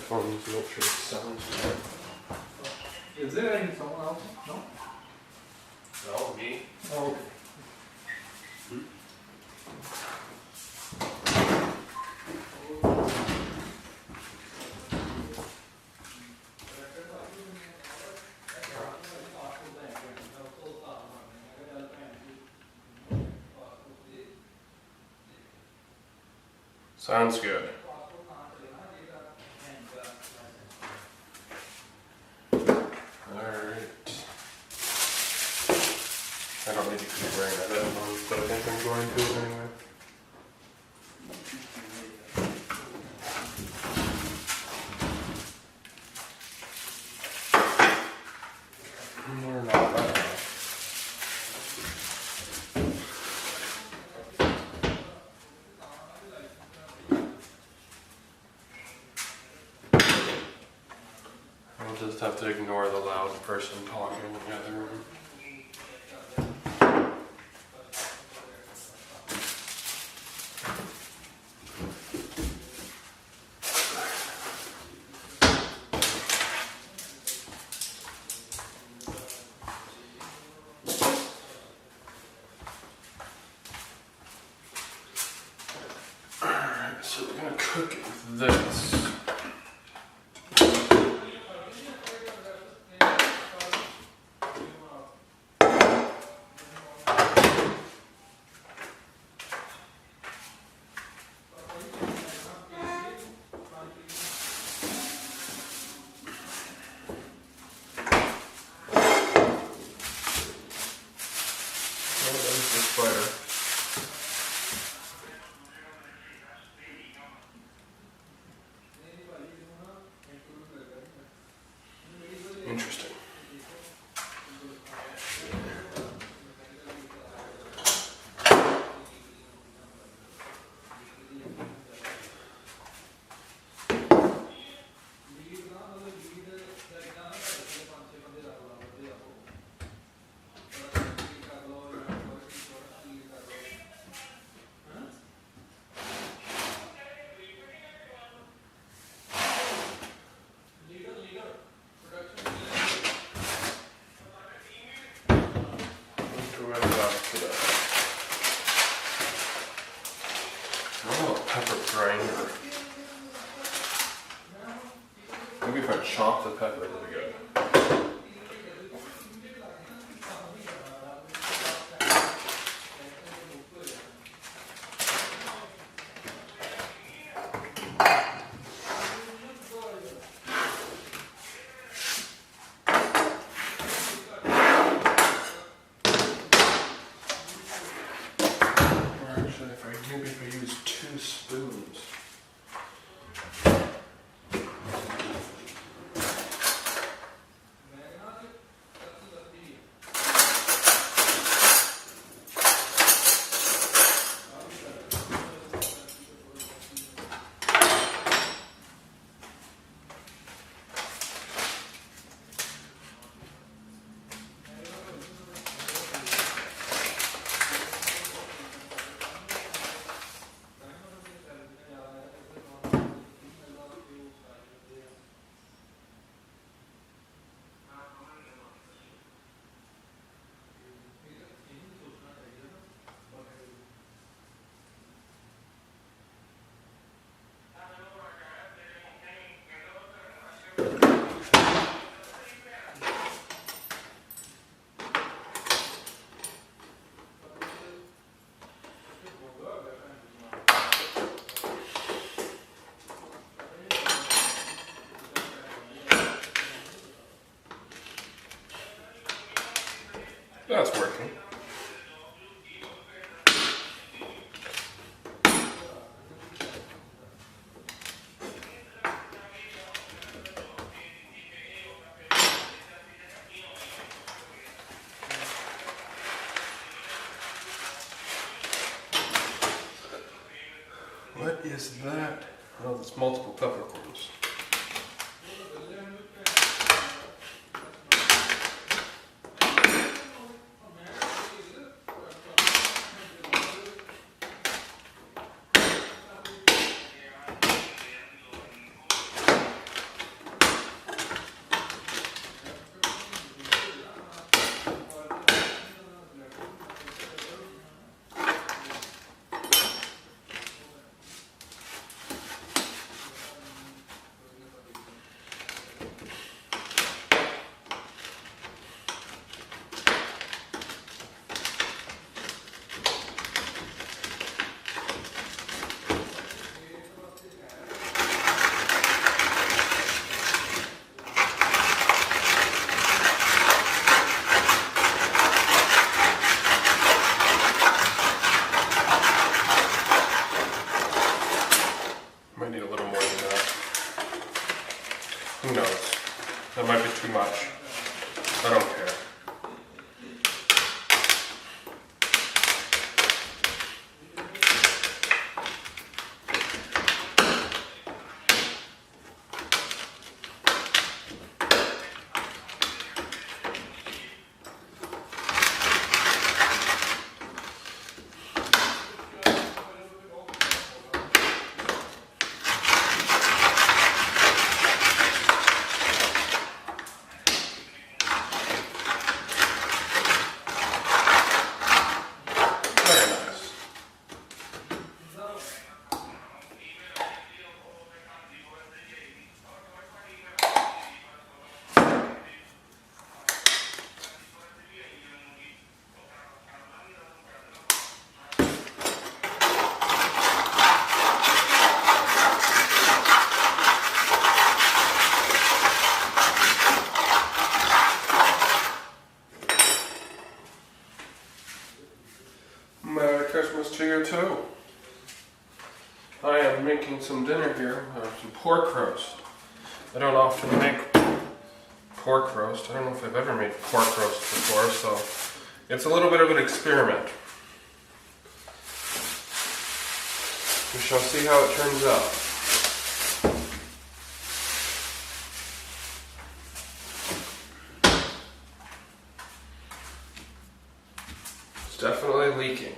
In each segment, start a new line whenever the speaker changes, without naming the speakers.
headphones to make sure it sounds good.
Is there any someone else? No?
No, me.
Oh, okay.
Sounds good. Alright. I don't need to keep wearing that headphones, but I think I'm going to anyway. We're not that off. I'll just have to ignore the loud person talking in the other room. Alright, so we're gonna cook this. Interesting. Pepper grinder. Maybe if I chop the pepper, it'll be good. Maybe if I use 2 spoons. That's working. What is that? Oh, it's multiple peppercorns. Christmas to you too. I am making some dinner here, some pork roast. I don't often make pork roast. I don't know if I've ever made pork roast before, so it's a little bit of an experiment. We shall see how it turns out. It's definitely leaking.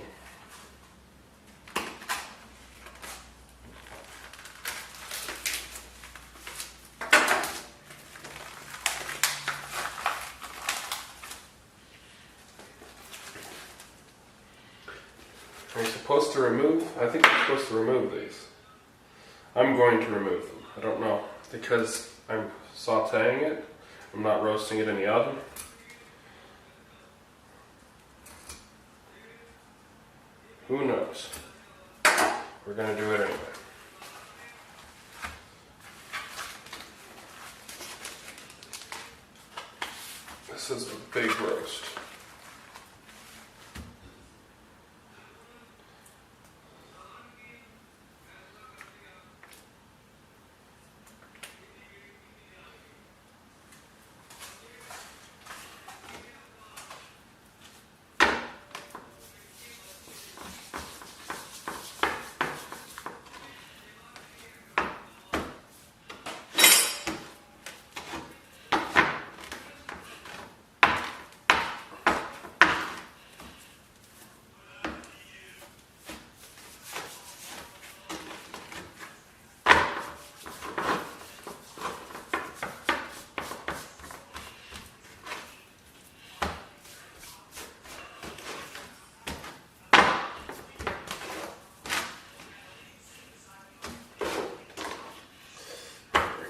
Are you supposed to remove? I think you're supposed to remove these. I'm going to remove them. I don't know. Because I'm sauteing it. I'm not roasting it in the oven. Who knows? We're going to do it anyway. This is a big roast.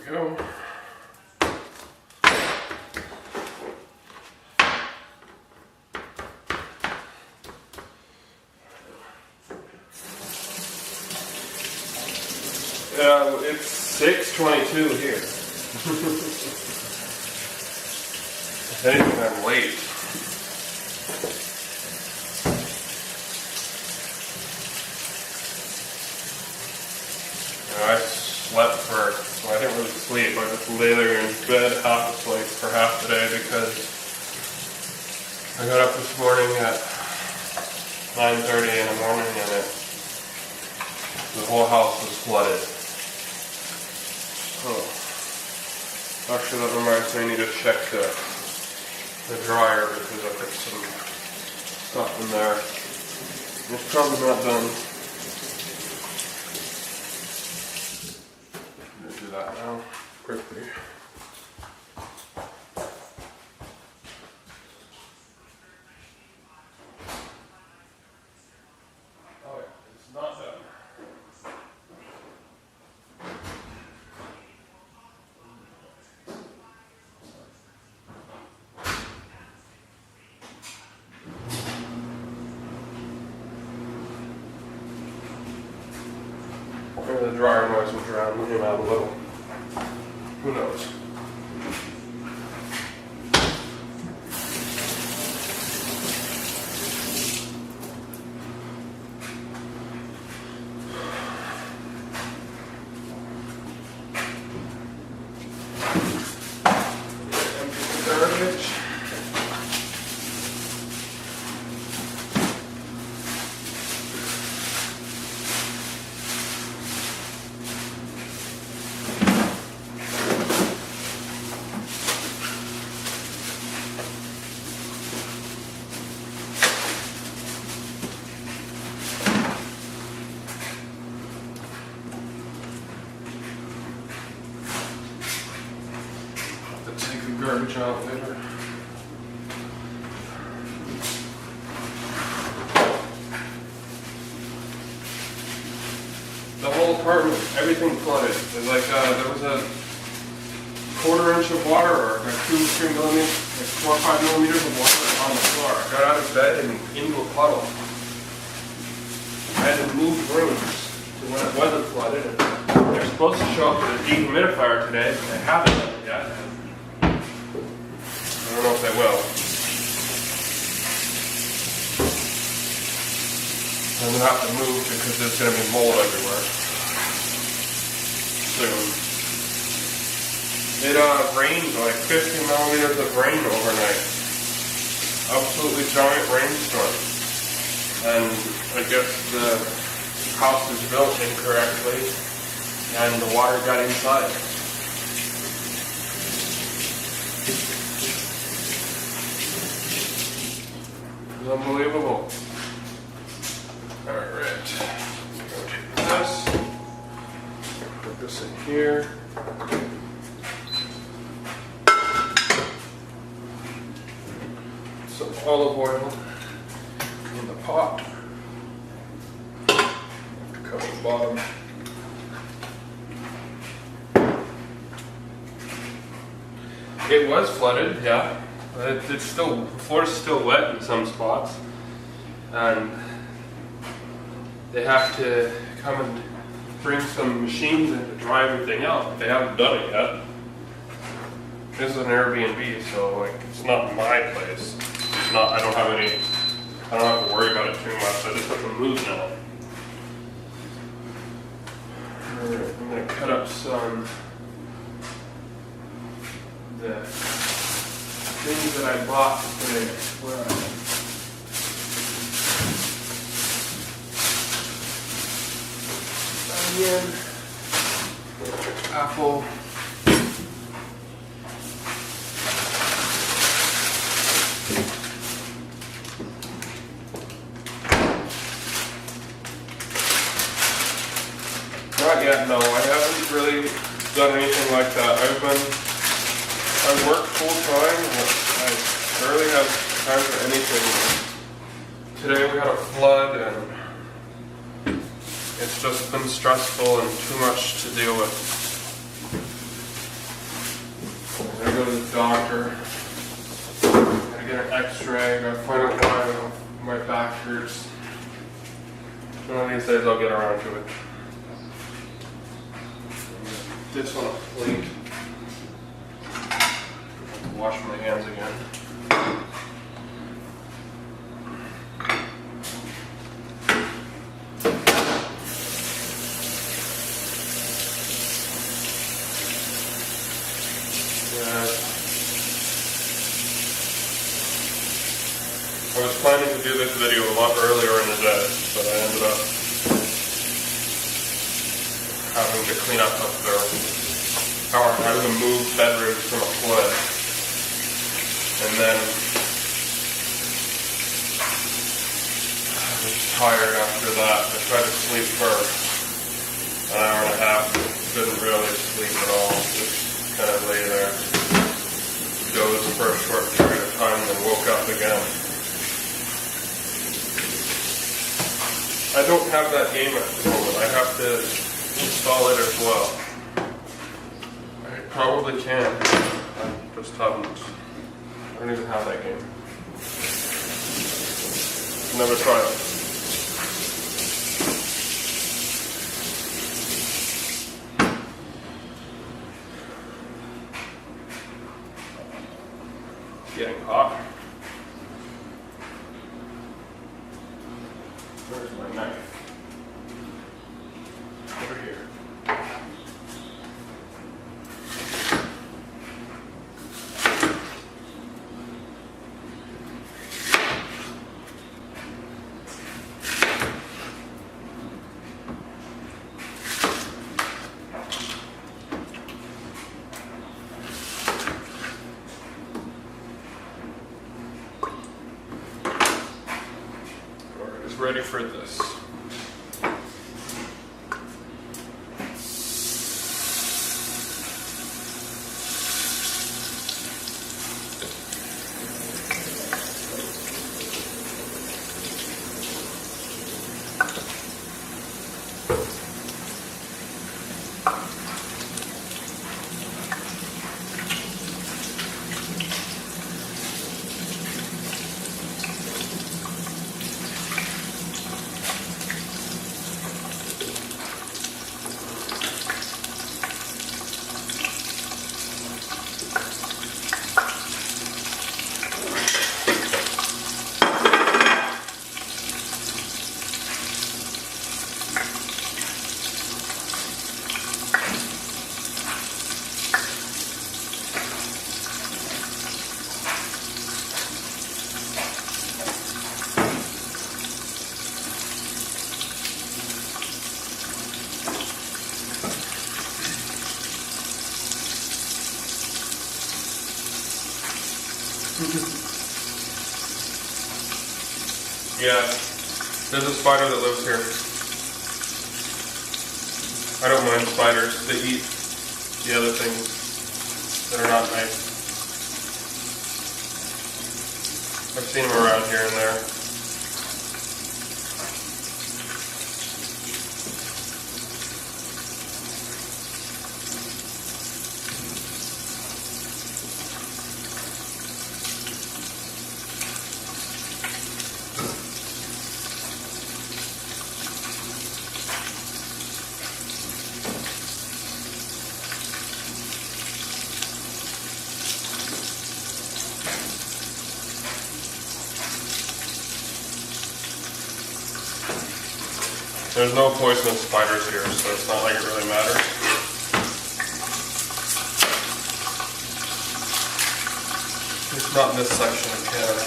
Go. It's 6:22 here. If anything, I'm late. I slept for, well, I didn't really sleep. I just lay there in bed for half the day because I got up this morning at 9:30 in the morning and the whole house was flooded. Oh, actually that reminds me I need to check the dryer because I put some stuff in there. It's probably not done. Do that now, quickly. Oh yeah, it's not done. Maybe the dryer noise will drown him out a little. Who knows? Empty the garbage. Take the garbage out later. The whole apartment, everything flooded. It's like there was a 1/4 inch of water, or 2-3 millimeters, like 4 or 5 millimeters of water on the floor. I got out of bed and into a puddle. I had to move rooms to when it wasn't flooded. And they're supposed to show up with a dehumidifier today, but they haven't done it yet. I don't know if they will. I'm gonna have to move because there's gonna be mold everywhere soon. It rained like 50 millimeters of rain overnight. Absolutely giant rainstorm. And I guess the house was built incorrectly and the water got inside. It's unbelievable. Alright, take this, put this in here. Some olive oil in the pot. Cover the bottom. It was flooded, yeah. It's still, the floor's still wet in some spots, and they have to come and bring some machines in to dry everything out. They haven't done it yet. This is an Airbnb, so like it's not my place. It's not. I don't have to worry about it too much. I just have to move now. Alright, I'm gonna cut up some the things that I bought today. Where are they? Onion, apple, not yet, no, I haven't really done anything like that. I work full time, I barely have time for anything. Today we had a flood and it's just been stressful and too much to deal with. I gotta go to the doctor. I gotta get an x-ray, I gotta find out why my back hurts. One of these days I'll get around to it. This on a plate. Wash my hands again. I was planning to do this video a lot earlier in the day, but I ended up having to clean up there, or having to move bedrooms from a flood. And then I was tired after that. I tried to sleep for an hour and a half, couldn't really sleep at all, just kind of lay there, dozed for a short period of time, and then woke up again. I don't have that game at the moment. I have to install it as well. I probably can. I just haven't. I don't even have that game. Never tried it. It's getting hot. Where's my knife? Over here. Ready for this. Yeah, there's a spider that lives here. I don't mind spiders. They eat the other things that are not nice. I've seen them around here and there. There's no poisonous spiders here, so it's not like it really matters. It's not in this section of Canada.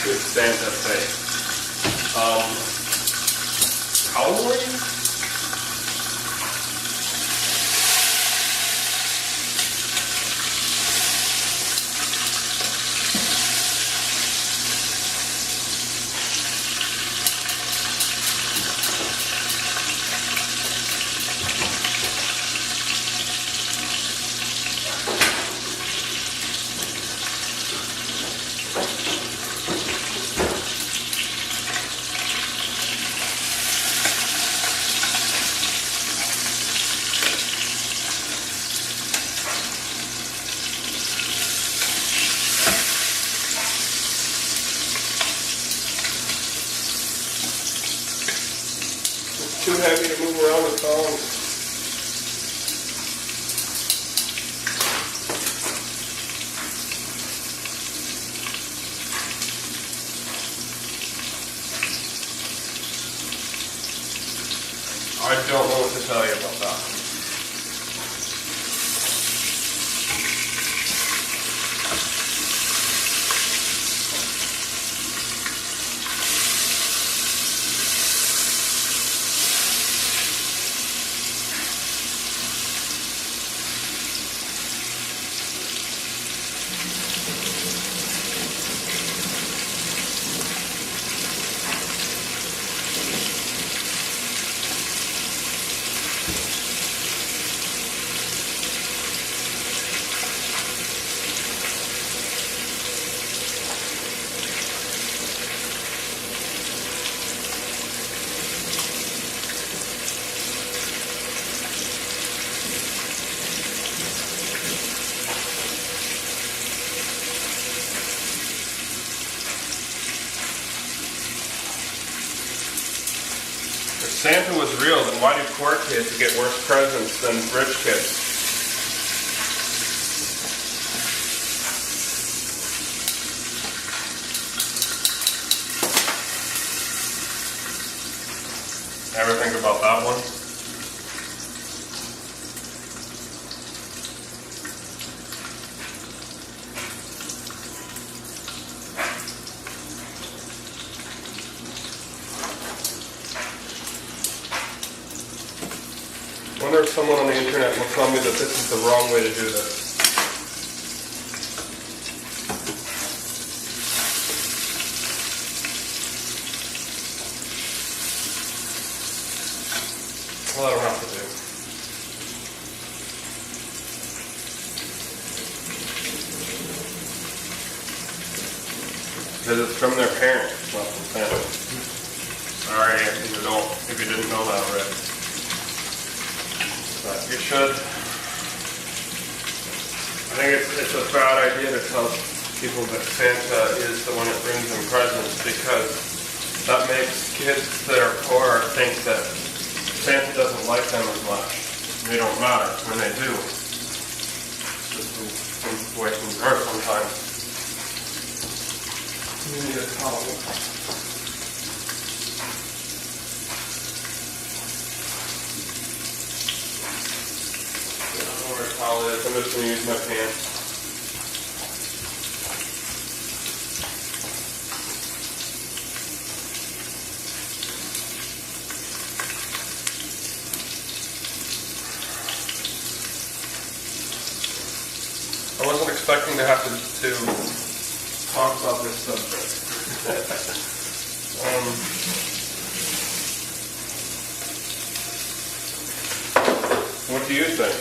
Good Santa Fe. Cowboy? Too heavy to move around with tongs. I don't know what to tell you about that. If Santa was real, then why do poor kids get worse presents than rich kids? Ever think about that one? I wonder if someone on the internet will tell me that this is the wrong way to do this. Well, I don't have to do. Because it's from their parents, not from Santa. Sorry if you didn't know that already. But you should. I think it's a bad idea to tell people that Santa is the one that brings them presents, because That makes kids that are poor think that Santa doesn't like them as much. They don't matter when they do. It's just the way things are sometimes. You need a towel. I don't know where a towel is. I'm just going to use my pants. I wasn't expecting to have to talk about this subject. What do you think?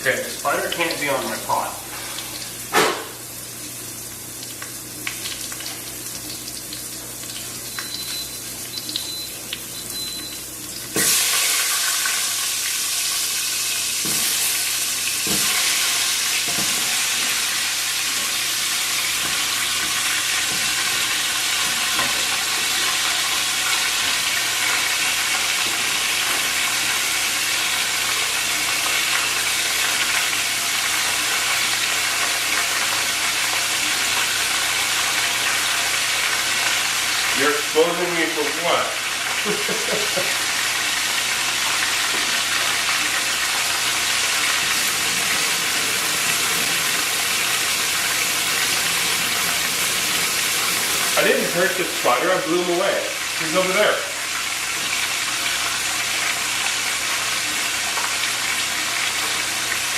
Okay, the spider can't be on my pot. You're exposing me for what? I didn't hurt this spider, I blew him away. He's over there.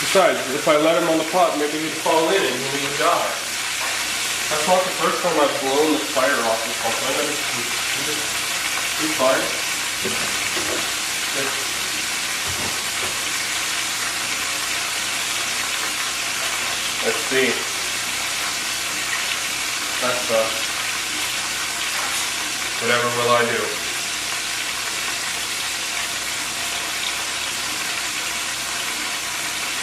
Besides, if I let him on the pot, maybe he'd fall in and he would die. That's not the first time I've blown the spider off this whole thing. He's fine. Let's see. That's whatever will I do?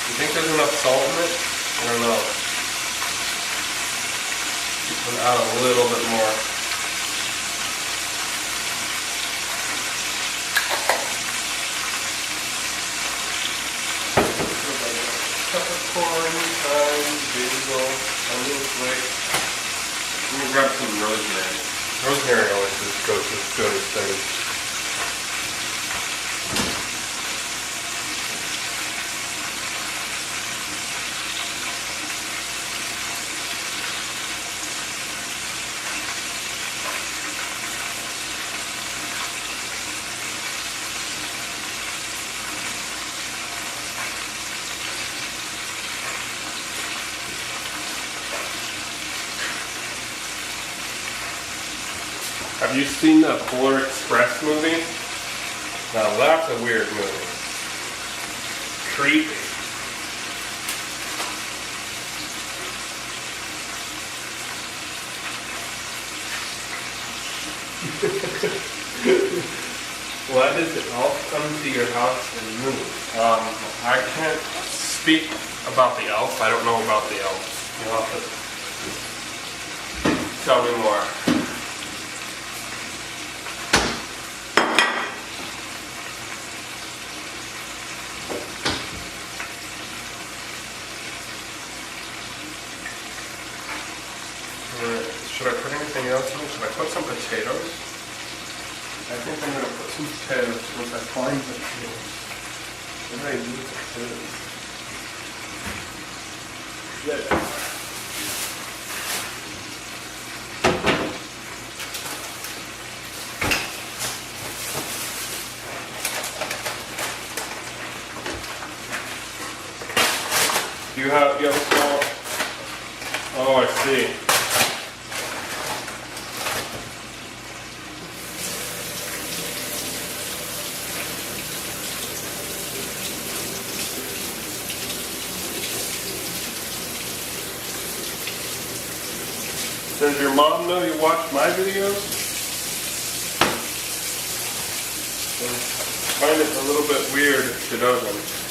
You think there's enough salt in it? I don't know. And add a little bit more. Peppercorn, thyme, basil, onion flake. I'm gonna grab some rosemary. Rosemary always just goes with good as things. Have you seen the Polar Express movie? Now that's a weird movie. Creepy. Why does it all come to your house and move? I can't speak about the elf. I don't know about the elf. You'll have to tell me more. Should I put anything else in? Should I put some potatoes? I think I'm going to put some potatoes once I find potatoes. What do I do with potatoes? There. You have salt? Oh, I see. Does your mom know you watch my videos? I find it a little bit weird if she doesn't.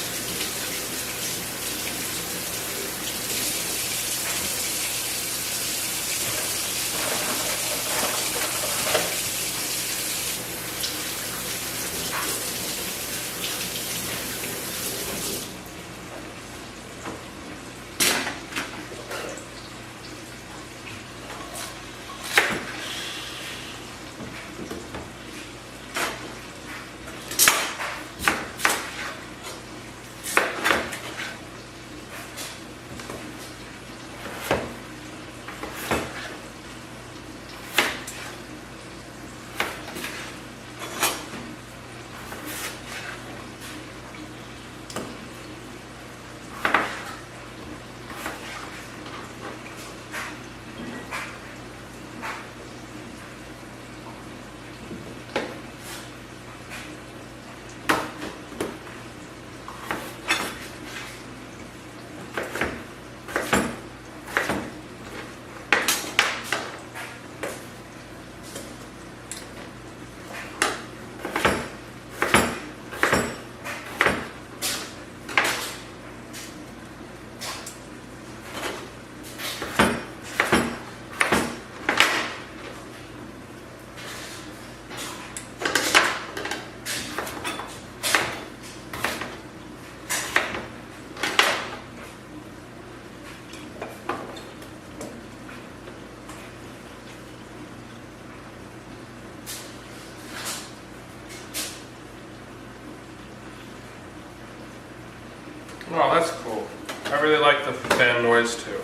Oh, that's cool. I really like the fan noise too.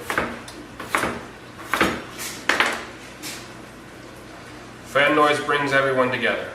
Fan noise brings everyone together.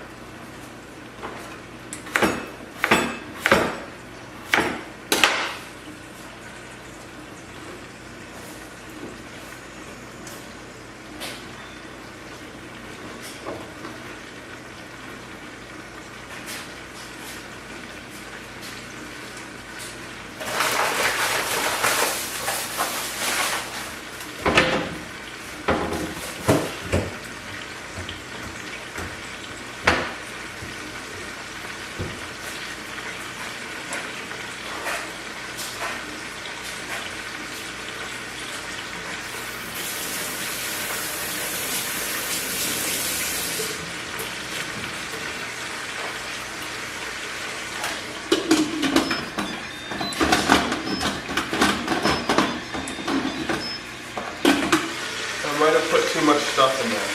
I might have put too much stuff in there.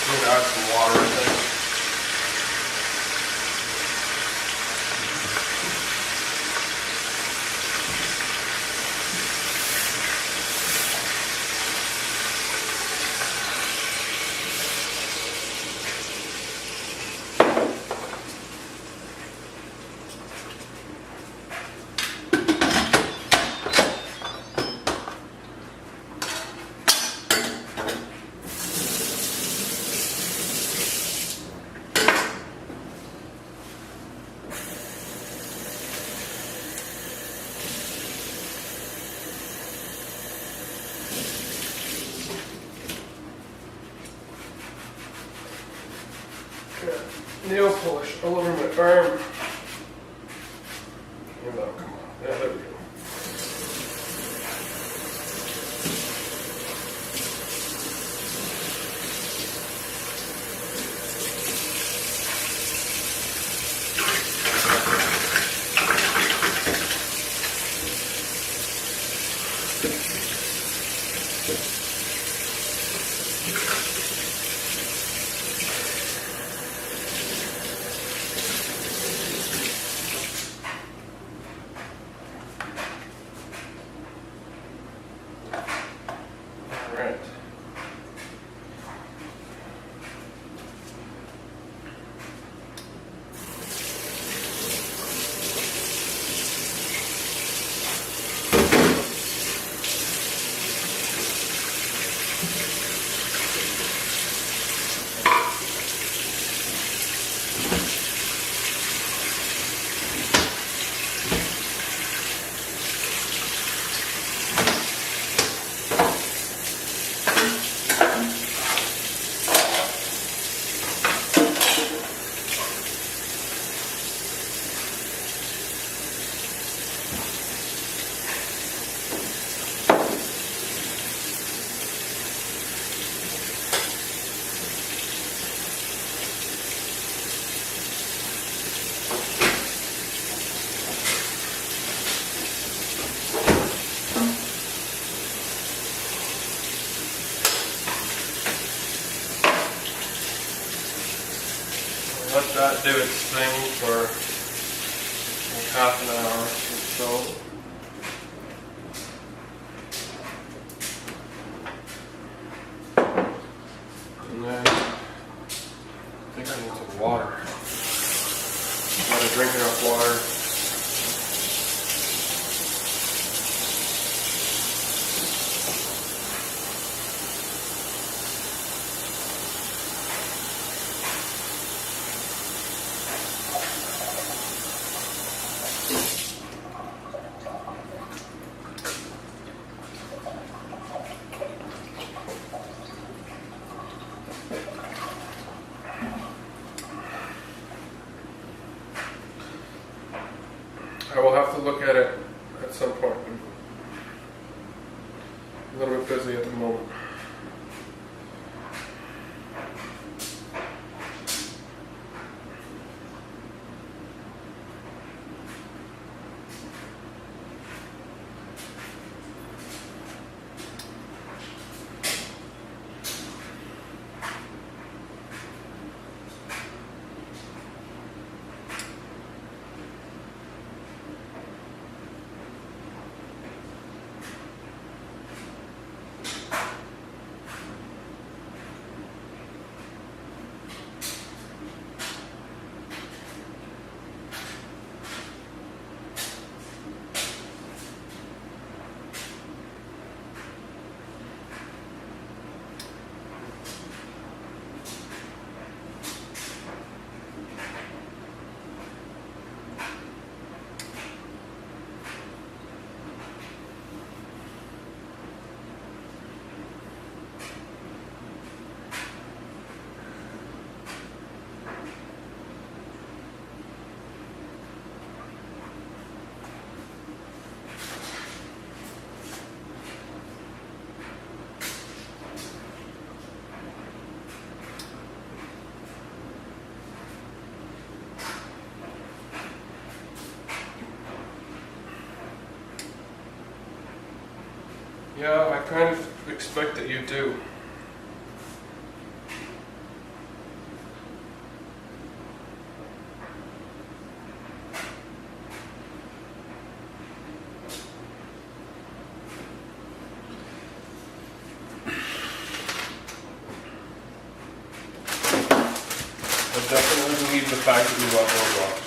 I'm gonna add some water, I think. Nail polish all over my arm. Come on. Yeah, there we go. let that do its thing for like half an hour or so. And then I think I need some water. Gotta drink enough water. I will have to look at it at some point. I'm a little bit busy at the moment. Yeah, I kind of expect that you do. I definitely believe the fact that you love Roblox.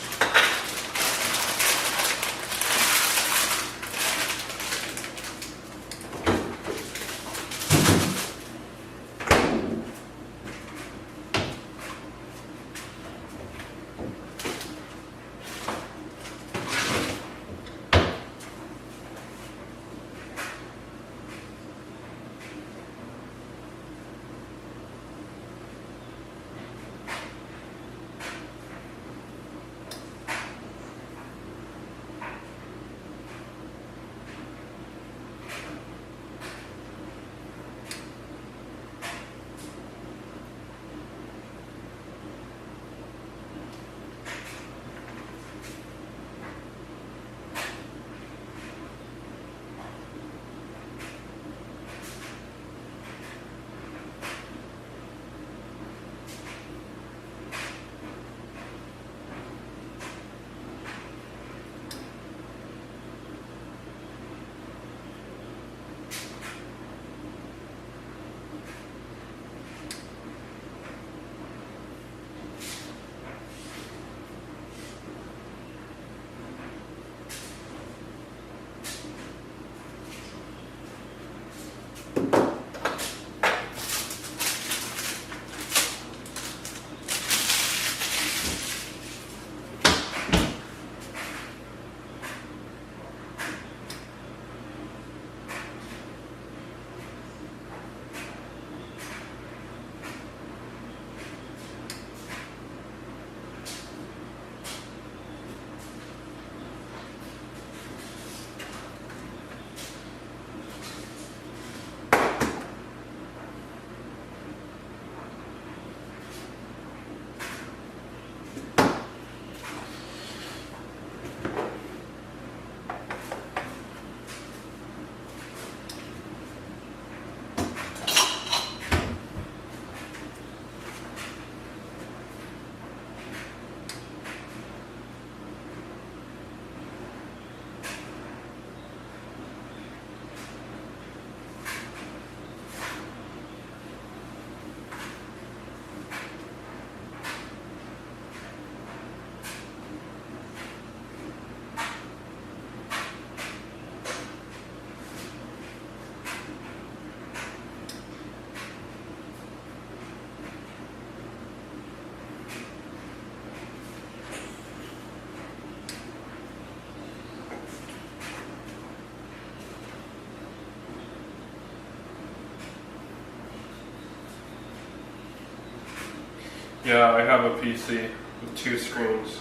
Yeah, I have a PC with 2 screens.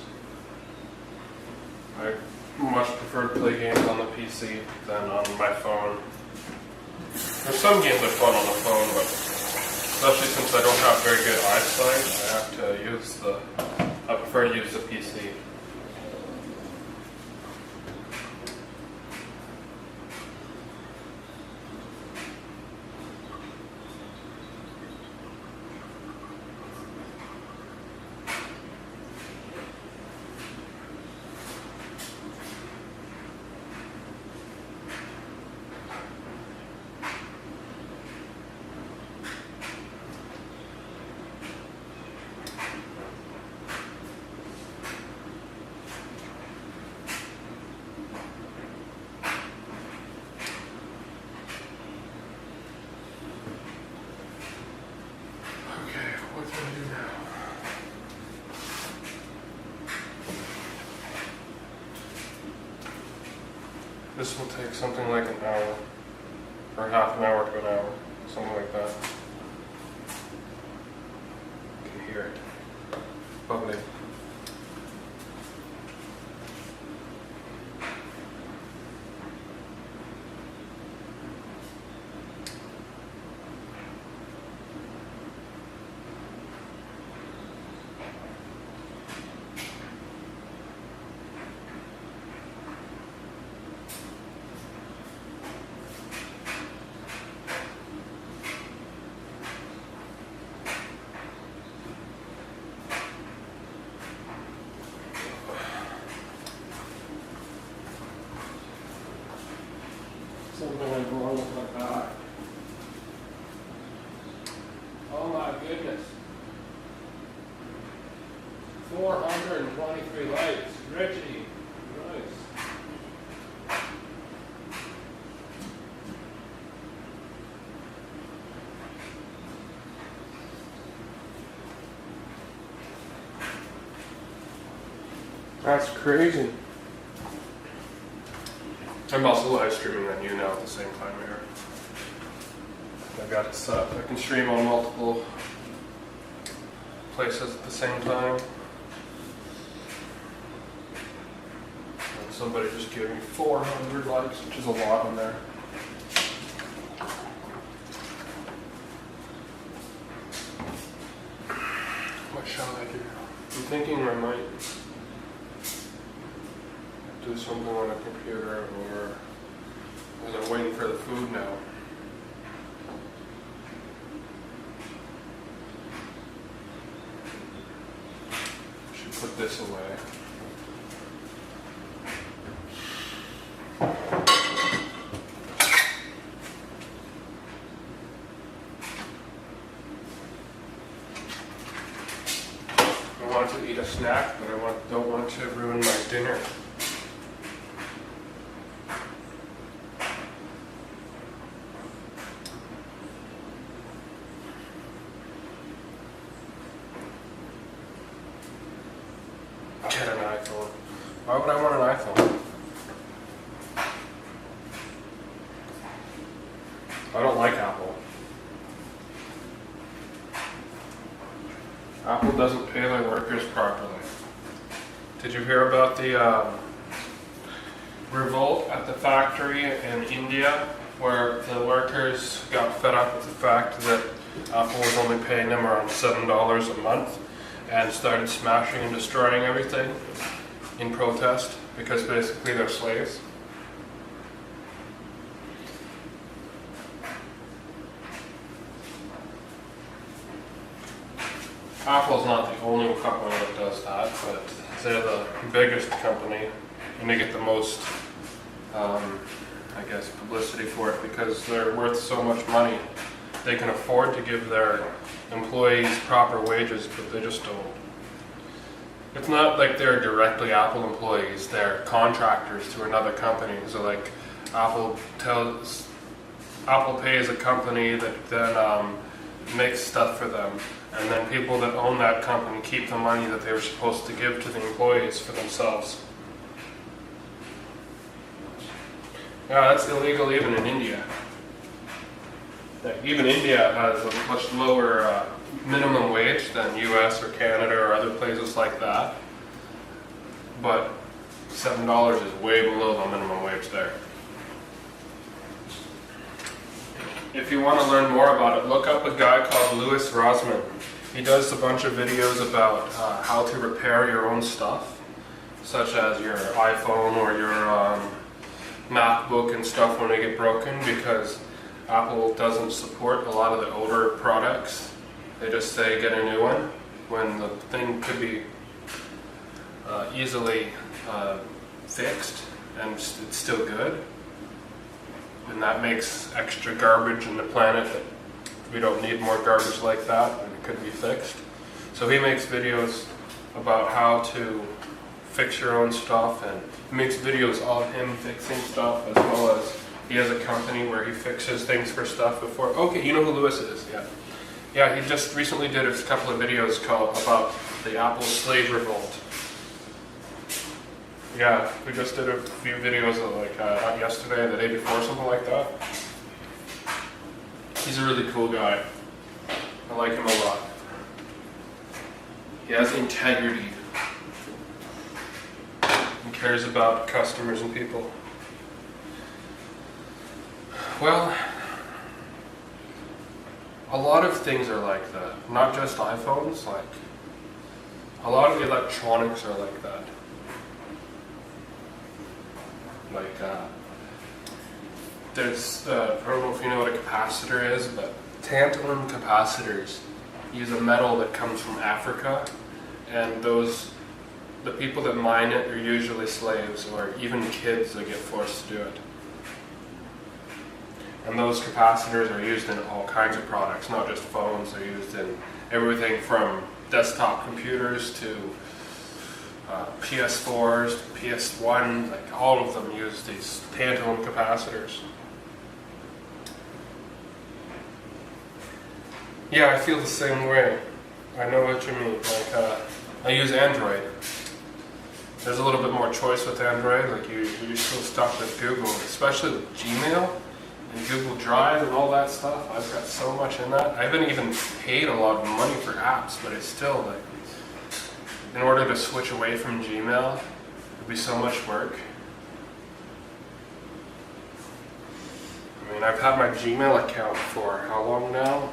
I much prefer to play games on the PC than on my phone. There's some games are fun on the phone, but especially since I don't have very good eyesight, I prefer to use the PC. What can I do now? This will take something like an hour, or half an hour to an hour, something like that. You can hear it. Bubbling. Something went wrong with my car. Oh my goodness. 423 lights. Richie. Nice. That's crazy. I'm also live streaming on you now at the same time here. I've got it set up. I can stream on multiple places at the same time. And somebody just gave me 400 likes, which is a lot on there. What shall I do? I'm thinking I might do something on a computer, or was I waiting for the food now? Should put this away. I want to eat a snack, but I don't want to ruin my dinner. Get an iPhone. Why would I want an iPhone? I don't like Apple. Apple doesn't pay their workers properly. Did you hear about the revolt at the factory in India, where the workers got fed up with the fact that Apple was only paying them around $7 a month, and started smashing and destroying everything in protest because basically they're slaves? Apple's not the only company that does that, but they're the biggest company and they get the most, I guess, publicity for it because they're worth so much money. They can afford to give their employees proper wages, but they just don't. It's not like they're directly Apple employees, they're contractors to another company. So like Apple pays a company that then makes stuff for them, and then people that own that company keep the money that they were supposed to give to the employees for themselves. Yeah, that's illegal even in India. Even India has a much lower minimum wage than US or Canada or other places like that. But $7 is way below the minimum wage there. If you want to learn more about it, look up a guy called Louis Rosman. He does a bunch of videos about how to repair your own stuff, such as your iPhone or your MacBook and stuff when they get broken, because Apple doesn't support a lot of the older products. They just say get a new one when the thing could be easily fixed and it's still good. And that makes extra garbage in the planet that we don't need more garbage like that, and it could be fixed. So he makes videos about how to fix your own stuff, and he makes videos of him fixing stuff, as well as he has a company where he fixes things for stuff before. Okay, you know who Louis is, yeah. Yeah, he just recently did a couple of videos about the Apple slave revolt. Yeah, we just did a few videos like not yesterday, the day before, something like that. He's a really cool guy. I like him a lot. He has integrity. He cares about customers and people. Well, a lot of things are like that. Not just iPhones, like a lot of electronics are like that. Like, there's, I don't know if you know what a capacitor is, but tantalum capacitors use a metal that comes from Africa, and the people that mine it are usually slaves or even kids that get forced to do it. And those capacitors are used in all kinds of products, not just phones. They're used in everything from desktop computers to PS4s, to PS1, like all of them use these tantalum capacitors. Yeah, I feel the same way. I know what you mean. Like, I use Android. There's a little bit more choice with Android. Like you're still stuck with Google, especially with Gmail and Google Drive and all that stuff. I've got so much in that. I haven't even paid a lot of money for apps, but it's still like, in order to switch away from Gmail, it'd be so much work. I mean, I've had my Gmail account for how long now?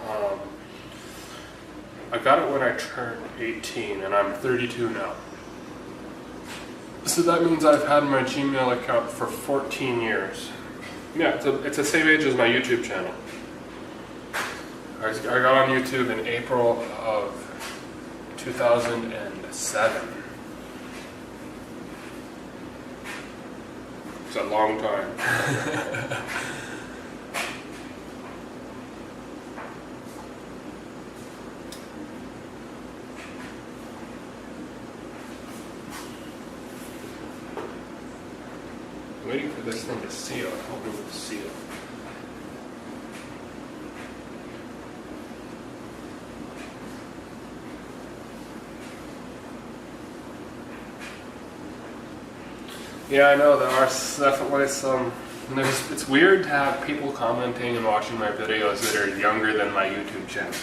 I got it when I turned 18, and I'm 32 now. So that means I've had my Gmail account for 14 years. Yeah, it's the same age as my YouTube channel. I got on YouTube in April of 2007. It's a long time. I'm waiting for this thing to seal. I hope it will seal. Yeah, I know there are definitely some. It's weird to have people commenting and watching my videos that are younger than my YouTube channel.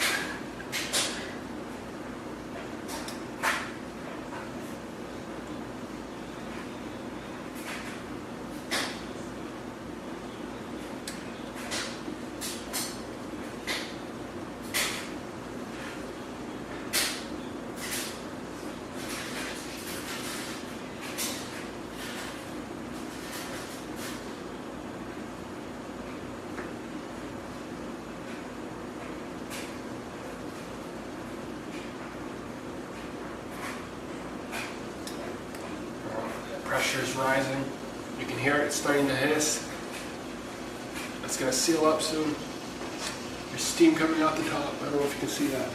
Pressure's rising. You can hear it, it's starting to hiss. It's going to seal up soon. There's steam coming out the top. I don't know if you can see that.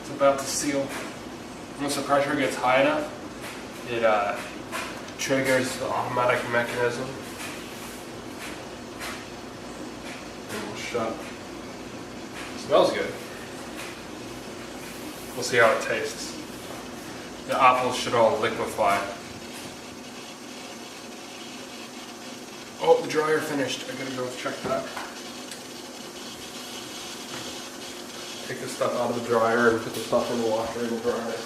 It's about to seal. Once the pressure gets high enough, it triggers the automatic mechanism. And we'll shut. Smells good. We'll see how it tastes. The apples should all liquefy. Oh, the dryer finished. I gotta go check that. take the stuff out of the dryer and put the stuff in the washer and dry it.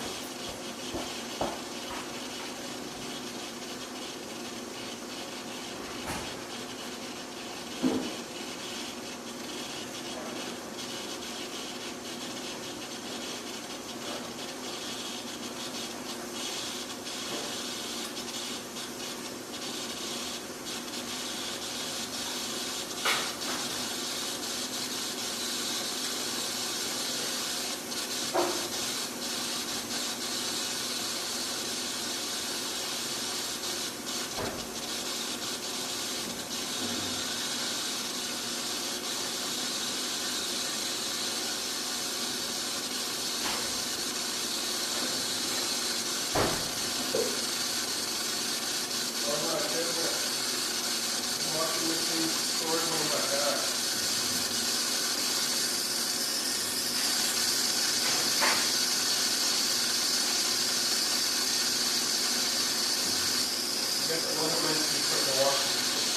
I guess it wasn't meant to be put in the washing machine.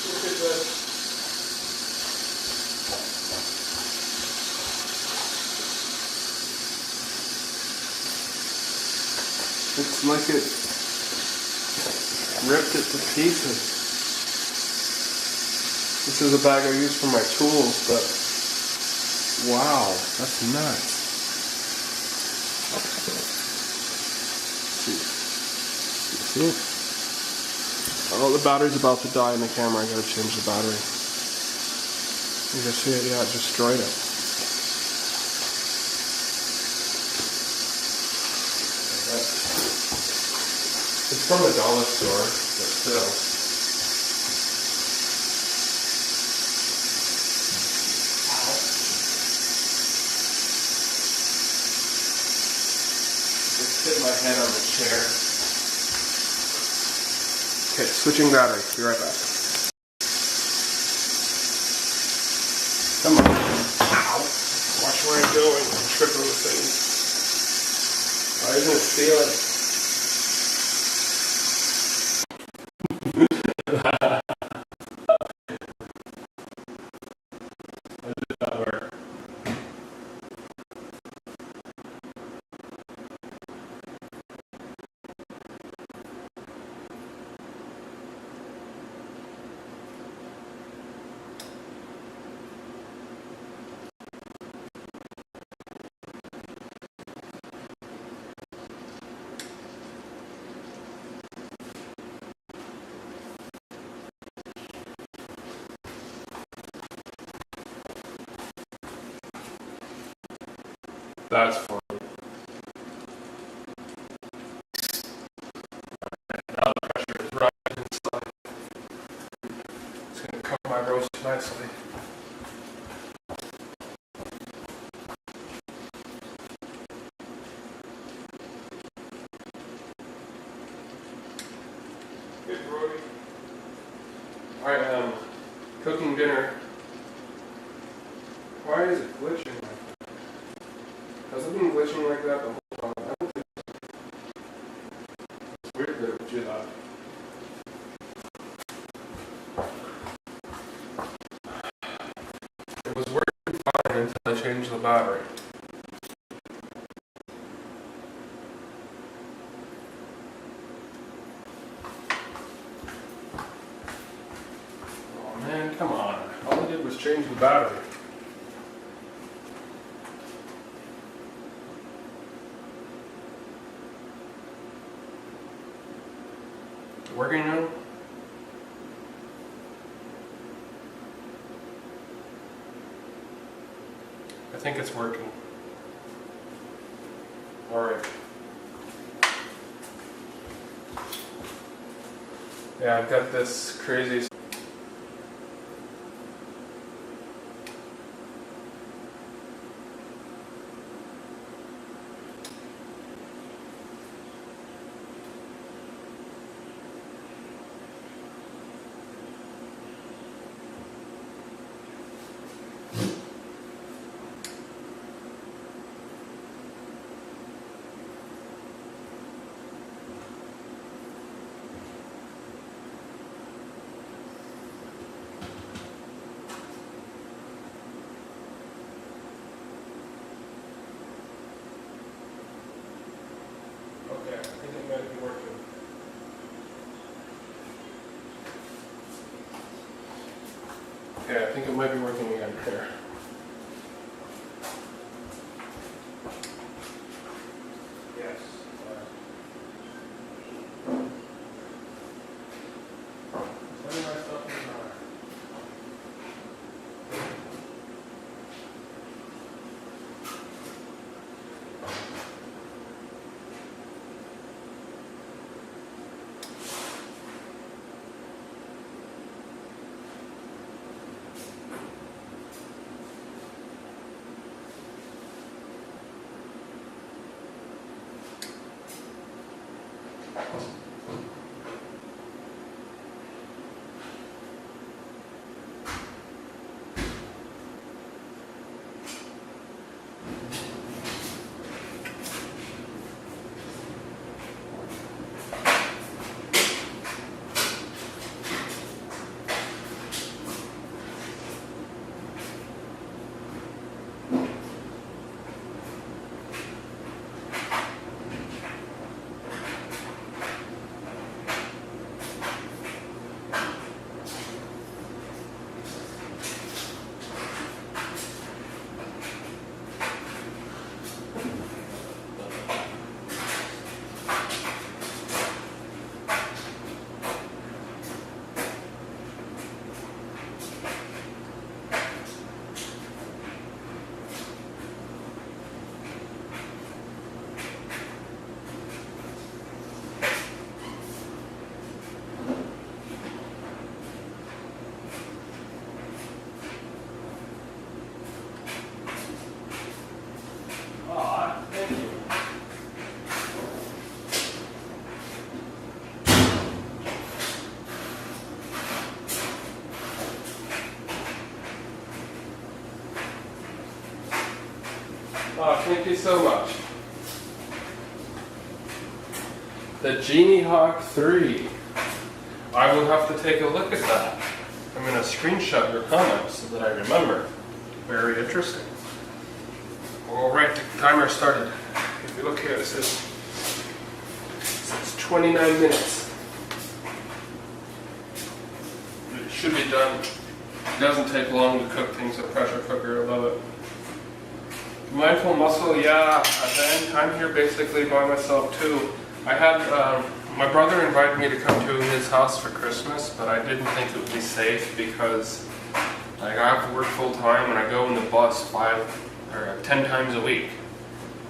Look at this. It's like it ripped it to pieces. This is a bag I use for my tools, but wow, that's nuts. See? Oh, the battery's about to die in the camera. I gotta change the battery. You can see it, yeah, it destroyed it. It's from the dollar store, but still. Hit my head on the chair. Okay, switching battery. Be right back. Come on. Ow. Watch where I'm going. I'm tripping the thing. Why isn't it stealing? That did not work. That's fun. Now the pressure is rising inside. It's going to cook my roast nicely. Hey, Brody. I am cooking dinner. Why is it glitching like that? Has it been glitching like that the whole time? I don't think so. It's weird that it would do that. It was working fine until I changed the battery. Oh man, come on. All I did was change the battery. Working now? I think it's working. Alright. Yeah, I've got this crazy Okay, I think it might be working again here. Yes. Sending my stuff in the car. Oh, thank you so much. The Genie Hawk 3. I will have to take a look at that. I'm going to screenshot your comments so that I remember. Very interesting. Alright, the timer started. If you look here, it says 29 minutes. It should be done. It doesn't take long to cook things in a pressure cooker. I love it. Mindful muscle, yeah. At the end, I'm here basically by myself too. I had my brother invited me to come to his house for Christmas, but I didn't think it would be safe because like I have to work full time and I go in the bus 10 times a week.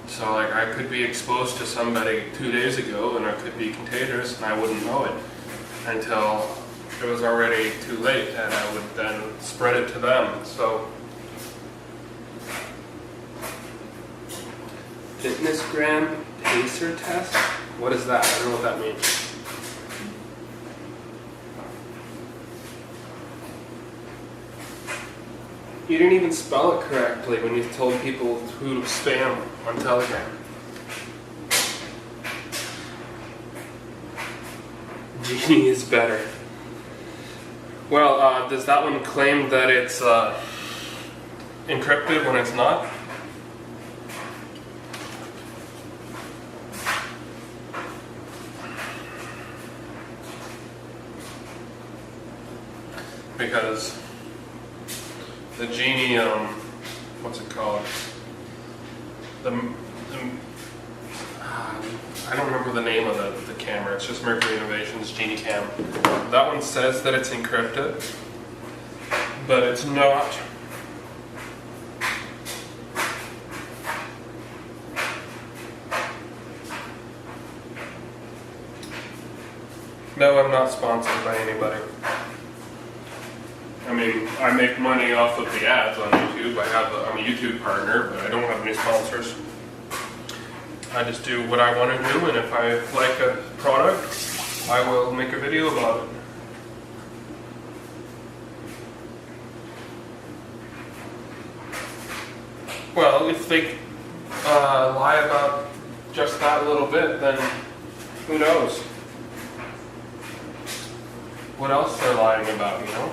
So like I could be exposed to somebody 2 days ago and I could be contagious and I wouldn't know it until it was already too late and I would then spread it to them. So Fitnessgram pacer test? What is that? I don't know what that means. You didn't even spell it correctly when you told people who to spam on Telegram. Genie is better. Well, does that one claim that it's encrypted when it's not? Because the Genie, what's it called? I don't remember the name of the camera. It's just Mercury Innovations Genie Cam. That one says that it's encrypted, but it's not. No, I'm not sponsored by anybody. I mean, I make money off of the ads on YouTube. I'm a YouTube partner, but I don't have any sponsors. I just do what I want to do, and if I like a product, I will make a video about it. Well, if they lie about just that little bit, then who knows what else they're lying about, you know?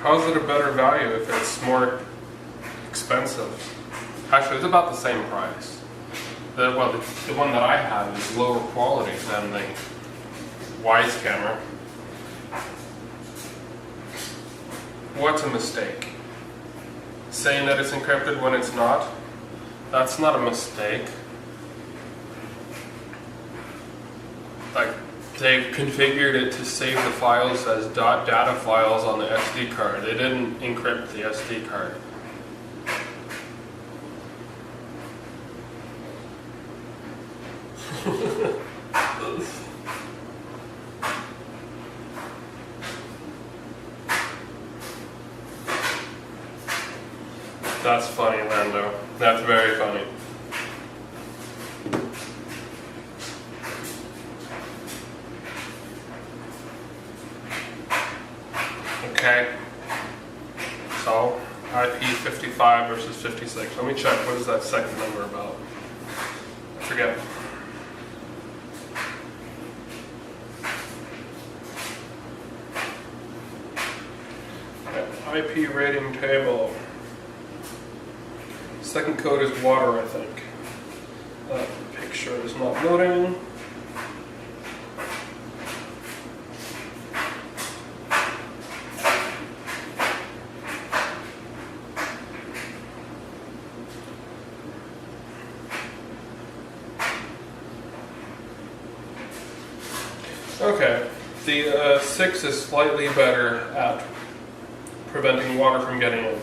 How is it a better value if it's more expensive? Actually, it's about the same price. The one that I have is lower quality than the Wise camera. What's a mistake? Saying that it's encrypted when it's not? That's not a mistake. Like, they've configured it to save the files as data files on the SD card. They didn't encrypt the SD card. That's funny, Lando. That's very funny. Okay. So, IP 55 versus 56. Let me check. What is that second number about? I forget. IP rating table. Second code is water, I think. That picture is not loading. Okay, the 6 is slightly better at preventing water from getting in.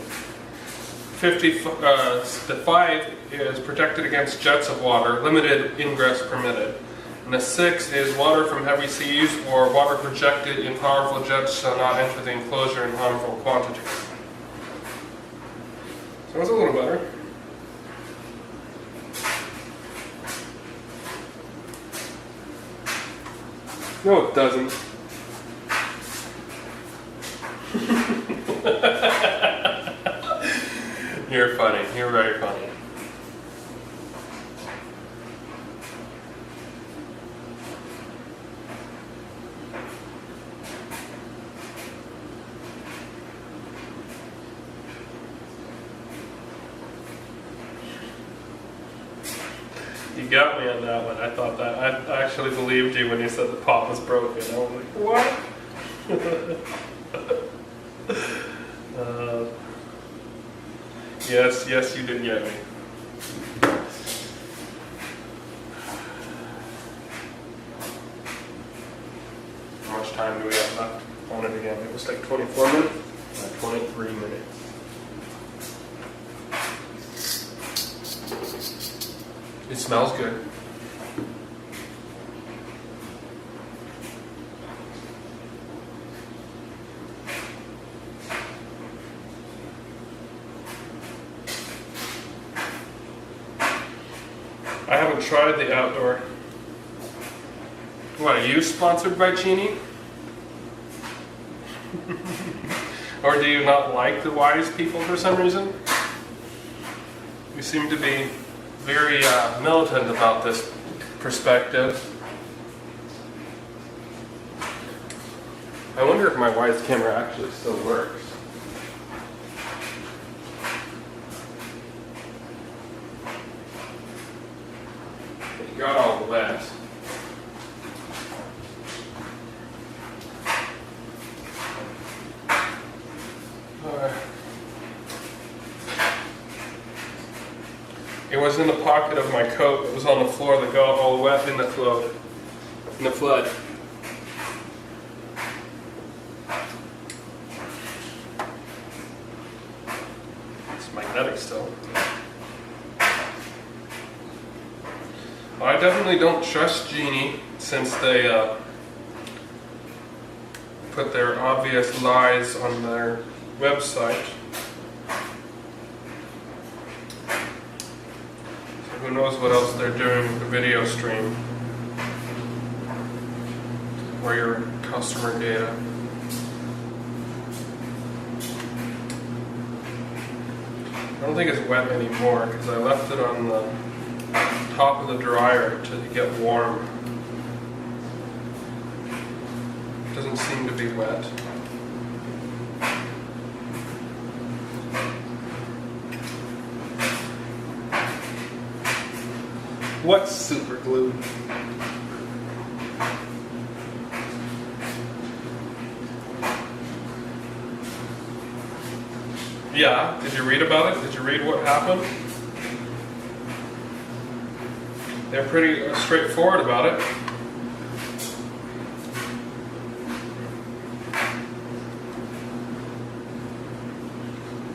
The 5 is protected against jets of water, limited ingress permitted. And the 6 is water from heavy seas or water projected in powerful jets shall not enter the enclosure in harmful quantities. So it's a little better. No, it doesn't. You're funny. You're very funny. You got me on that one. I thought that. I actually believed you when you said the pot was broken. I was like, what? Yes, you did get me. How much time do we have left on it again? It was like 24 minutes? 23 minutes. It smells good. I haven't tried the outdoor. What, are you sponsored by Genie? Or do you not like the Wise people for some reason? You seem to be very militant about this perspective. I wonder if my Wise camera actually still works. It got all wet. It was in the pocket of my coat that was on the floor that got all wet in the flood. It's magnetic still. I definitely don't trust Genie since they put their obvious lies on their website. Who knows what else they're doing with the video stream or your customer data. I don't think it's wet anymore because I left it on the top of the dryer to get warm. It doesn't seem to be wet. What's super glue? Yeah, did you read about it? Did you read what happened? They're pretty straightforward about it.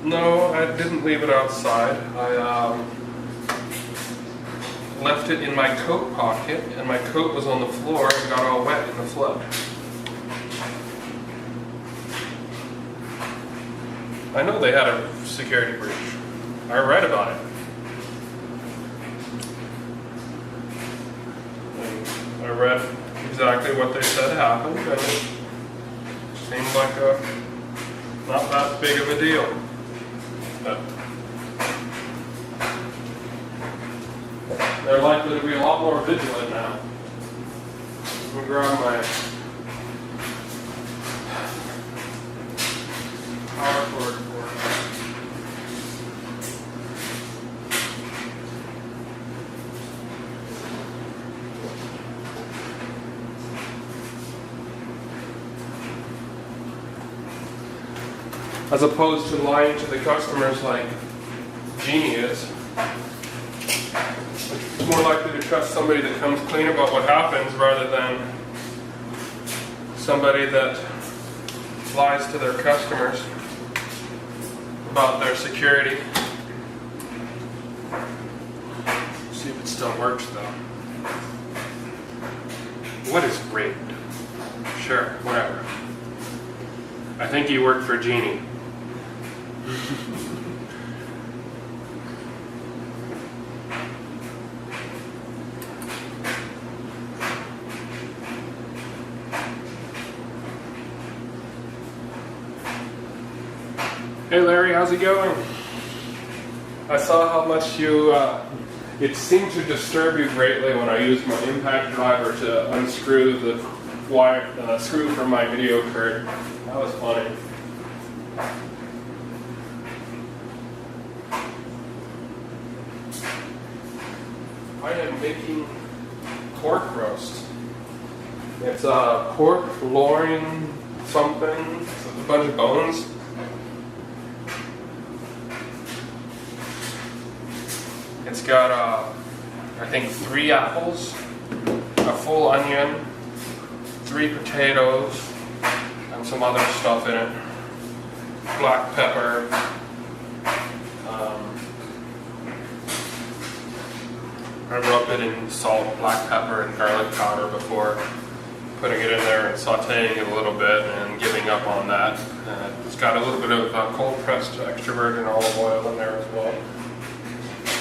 No, I didn't leave it outside. I left it in my coat pocket, and my coat was on the floor and got all wet in the flood. I know they had a security breach. I read about it. And I read exactly what they said happened, and it seemed like not that big of a deal. But they're likely to be a lot more vigilant now. Let me grab my power cord for it. As opposed to lying to the customers like Jeannie is. It's more likely to trust somebody that comes clean about what happens rather than somebody that lies to their customers about their security. See if it still works though. What is rigged? Sure, whatever. I think you work for Jeannie. Hey Larry, how's it going? I saw how much it seemed to disturb you greatly when I used my impact driver to unscrew the wire, screw from my video card. That was funny. I am making pork roast. It's pork, loin, something, it's a bunch of bones. It's got, I think 3 apples, a full onion, 3 potatoes, and some other stuff in it. Black pepper. I rub it in salt, black pepper, and garlic powder before putting it in there and sauteing it a little bit and giving up on that. It's got a little bit of cold pressed extra virgin olive oil in there as well.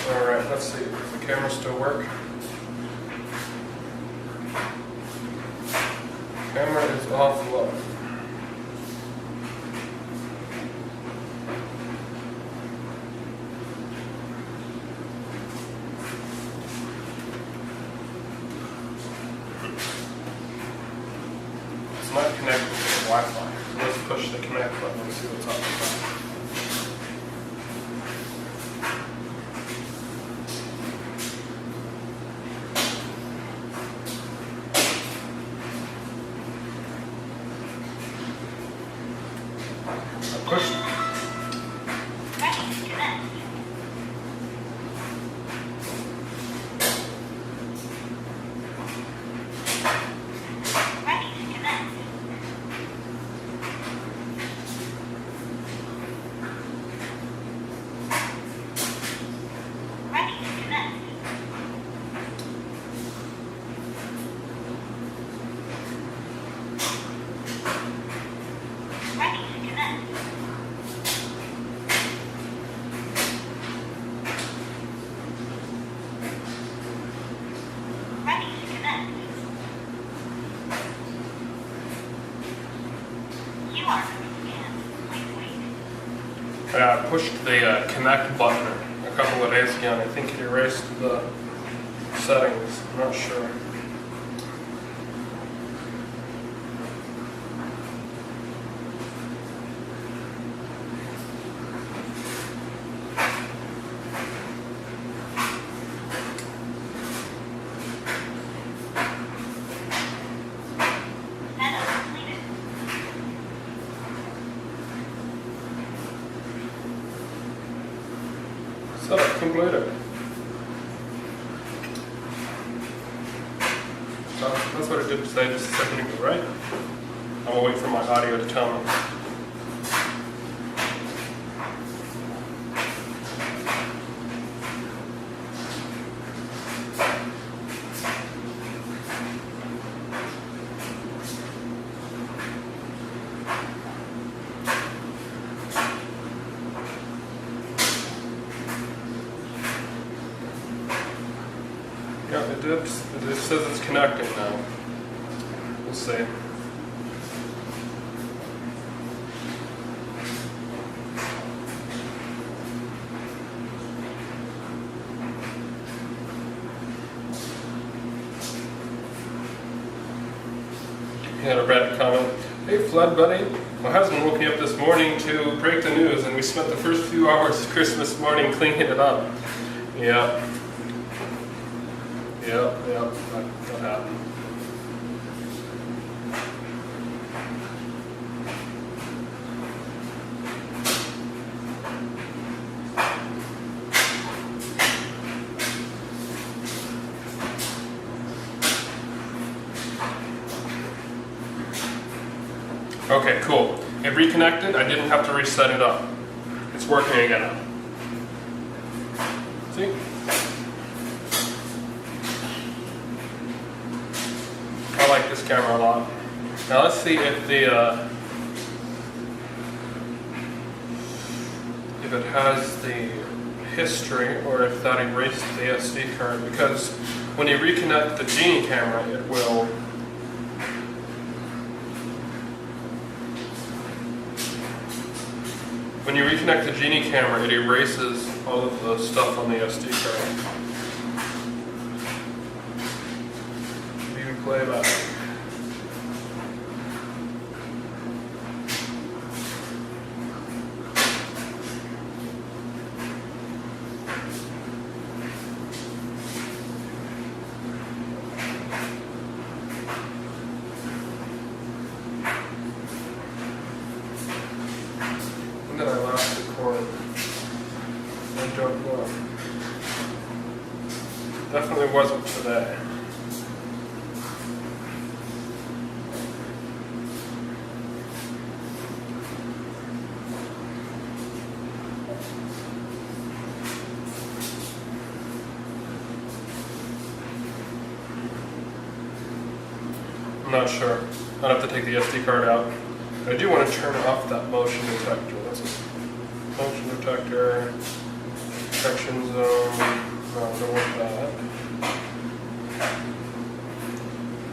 Alright, let's see. Does the camera still work? Camera is offline. It's not connected to the Wi-Fi. Let's push the connect button and see what's up. Push. I pushed the connect button a couple of days ago and I think it erased the settings. I'm not sure. Setup completed. So that's what it did say just a second ago, right? I will wait for my audio to tell me. Yeah, it did. It says it's connecting now. We'll see. He had a red comment. Hey Flood buddy, my husband woke me up this morning to break the news and we spent the first few hours of Christmas morning cleaning it up. Yeah. Yep, that happened. Okay, cool. It reconnected. I didn't have to reset it up. It's working again now. See? I like this camera a lot. Now let's see if if it has the history or if that erased the SD card, because when you reconnect the Genie camera, it will when you reconnect the Genie camera, it erases all of the stuff on the SD card. View playback. When did I last record? I don't know. Definitely wasn't today. I'm not sure. I'd have to take the SD card out. I do want to turn off that motion detector. That's a motion detector, detection zone. No, I don't want that.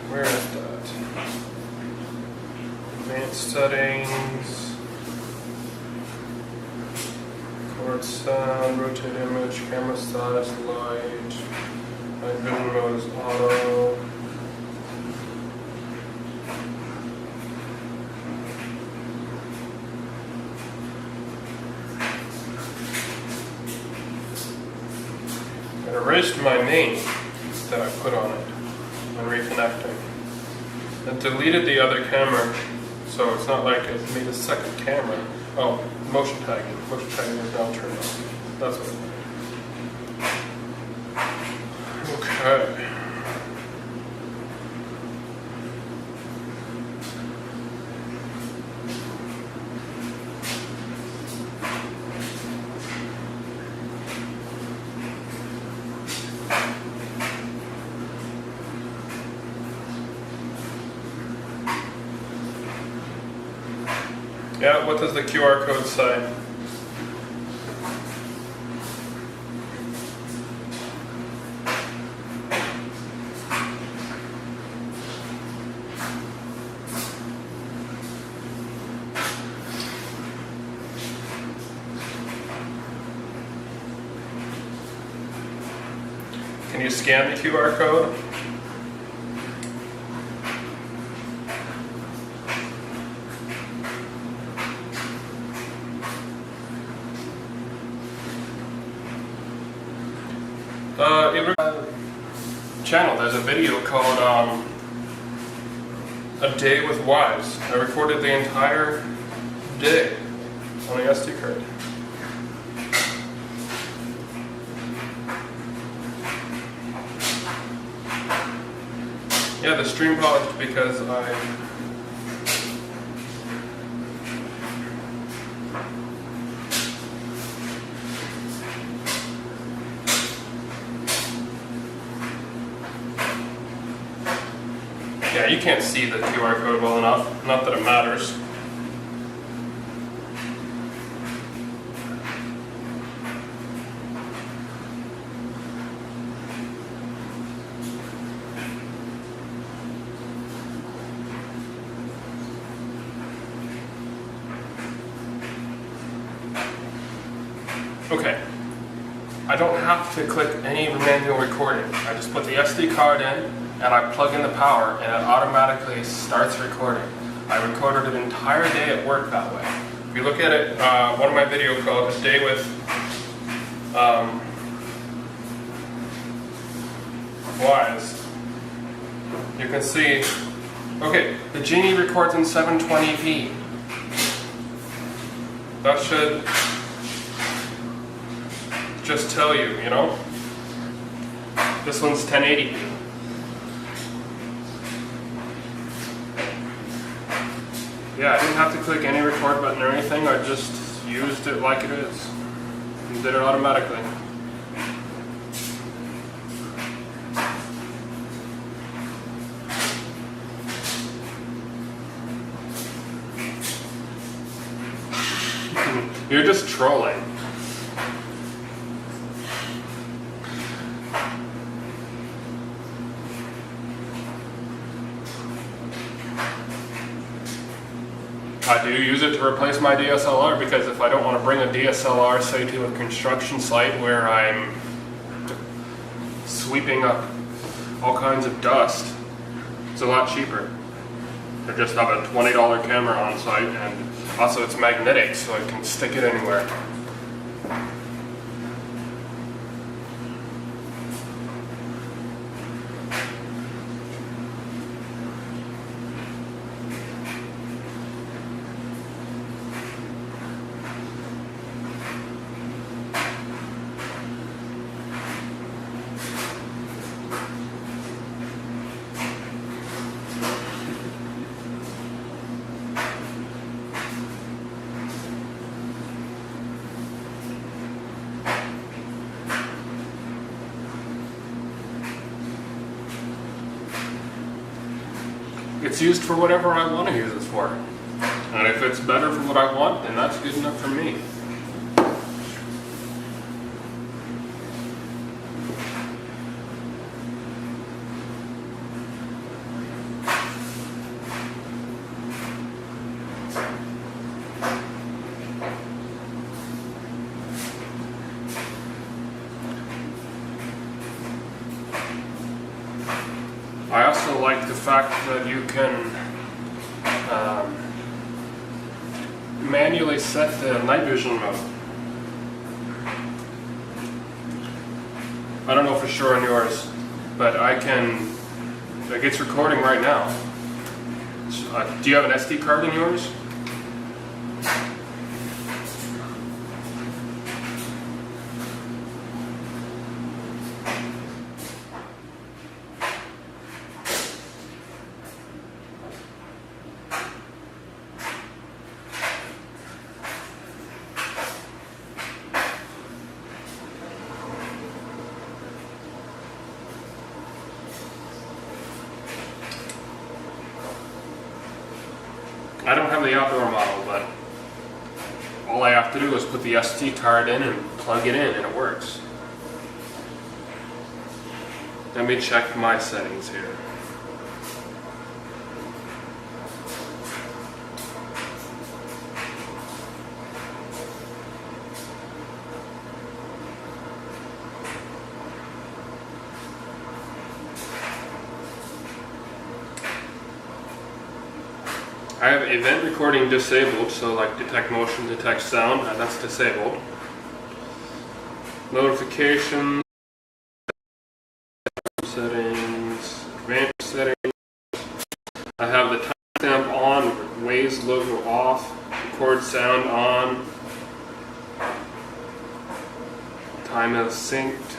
Where is that? Advanced settings, record sound, rotate image, camera size, light, night vision mode is auto. It erased my name that I put on it when reconnecting. It deleted the other camera, so it's not like it made a second camera. Oh, motion tagging. Motion tagging is now turned off. That's what it did. Okay. Yeah, what does the QR code say? Can you scan the QR code? Channel, there's a video called A Day with Wise. I recorded the entire day on a SD card. the stream paused because yeah, you can't see the QR code well enough. Not that it matters. Okay, I don't have to click any manual recording. I just put the SD card in and I plug in the power and it automatically starts recording. I recorded an entire day at work that way. If you look at it, one of my videos called A Day with Wise, you can see, okay, the Genie records in 720p. That should just tell you, you know? This one's 1080p. Yeah, I didn't have to click any record button or anything, I just used it like it is. And did it automatically. You're just trolling. I do use it to replace my DSLR because if I don't want to bring a DSLR, say, to a construction site where I'm sweeping up all kinds of dust, it's a lot cheaper to just have a $20 camera on site, and also it's magnetic so I can stick it anywhere. It's used for whatever I want to use it for. And if it's better for what I want, then that's good enough for me. I also like the fact that you can manually set the night vision mode. I don't know for sure on yours, but I can, like, it's recording right now. Do you have an SD card in yours? I don't have the outdoor model, but all I have to do is put the SD card in and plug it in and it works. Let me check my settings here. I have event recording disabled, so like detect motion, detect sound, and that's disabled. Notifications, settings, advanced settings. I have the timestamp on, Waze logo off, record sound on, time is synced.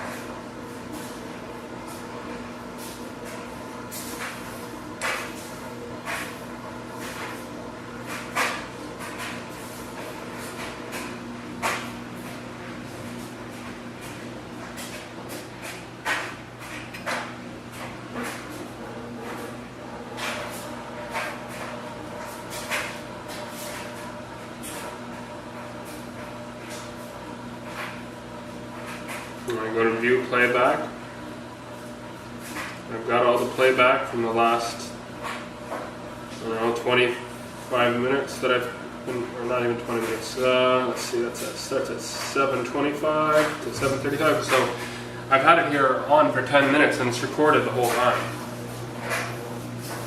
I'm going to go to view playback. I've got all the playback from the last, I don't know, 25 minutes that I've been, or not even 20 minutes. Let's see, starts at 7:25 to 7:35. So I've had it here on for 10 minutes and it's recorded the whole time.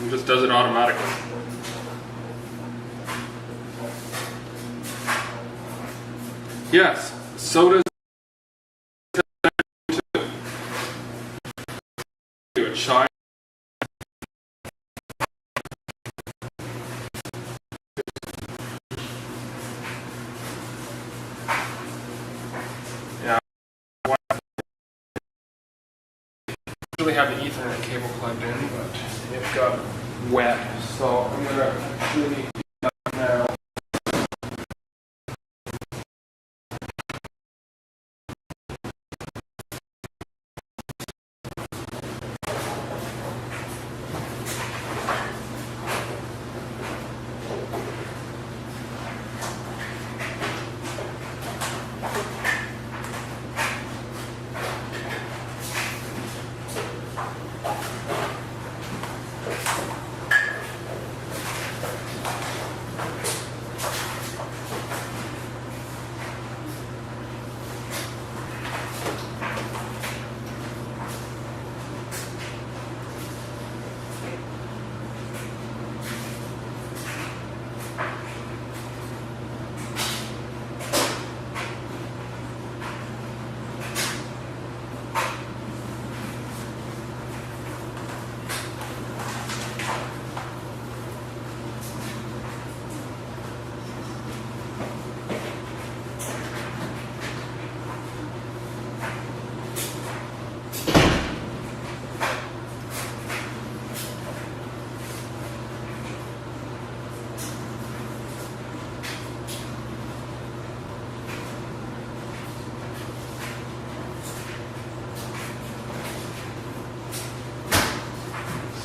It just does it automatically. Yes, so does a shy. Yeah. I usually have the Ethernet cable plugged in, but it got wet, so I'm gonna actually do that now.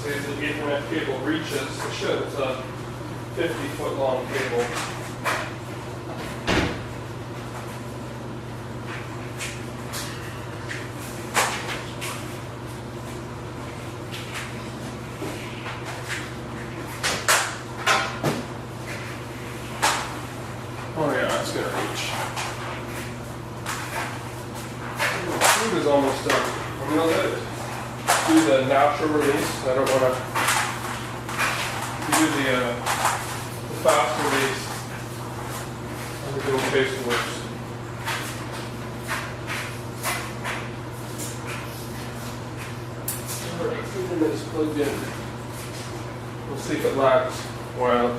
If the Ethernet cable reaches, it should. It's a 50-foot long cable. Oh yeah, it's gonna reach. The food is almost done. I'm gonna let it do the natural release. I don't want to do the fast release. I'm going to go face the works. Alright, 15 minutes plugged in. We'll see if it lags a while.